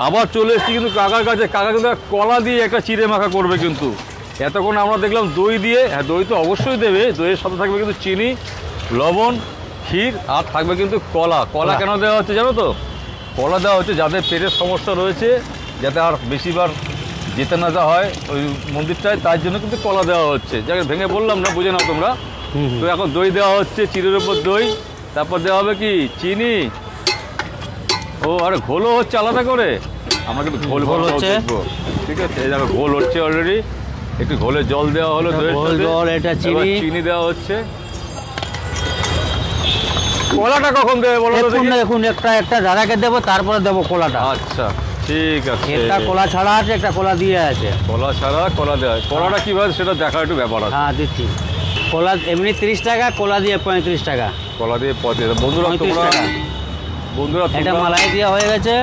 আবার চলে এসেছি কিন্তু কাকার কাছে। কাকা কিন্তু কলা দিয়ে একটা চিড়ে মাখা করবে কিন্তু। এতক্ষণ আমরা দেখলাম দই দিয়ে, হ্যাঁ দই তো অবশ্যই দেবে, দইয়ের সাথে থাকবে কিন্তু চিনি, লবণ, ক্ষীর, আর থাকবে কিন্তু কলা। কলা কেন দেওয়া হচ্ছে জানো তো? কলা দেওয়া হচ্ছে যাদের পেটের সমস্যা রয়েছে, যাতে আর বেশিবার যেতে না যা হয় ওই মন্দিরটায়, তার জন্য কিন্তু কলা দেওয়া হচ্ছে। যাকে ভেঙে বললাম না, বুঝে নাও তোমরা। তো এখন দই দেওয়া হচ্ছে, চিড়ের উপর দই, তারপর দেওয়া হবে কি চিনি। ও আরে ঘোলও হচ্ছে আলাদা করে। আমরা কিন্তু ঘোল হচ্ছে, ঠিক আছে? এই দেখো ঘোল হচ্ছে অলরেডি। একটু ঘোলে জল দেওয়া হলো, এটা চিনি দেওয়া হচ্ছে। কলাটা কখন দেবে বলো তো? দেখুন একটা দাদাকে দেবো, তারপরে দেবো কলাটা। আচ্ছা ঠিক আছে। একটা কলা ছাড়া আছে, একটা কলা দিয়ে আছে। কলা ছাড়া কলা দেওয়া, কলাটা কিভাবে সেটা দেখার একটু ব্যাপার আছে। হ্যাঁ দিচ্ছি। কলা এমনি 30 টাকা, কলা দিয়ে 35 টাকা। কলা দিয়ে 35। বন্ধুরা তোমরা, এটা মালাই দেওয়া হয়ে গেছে।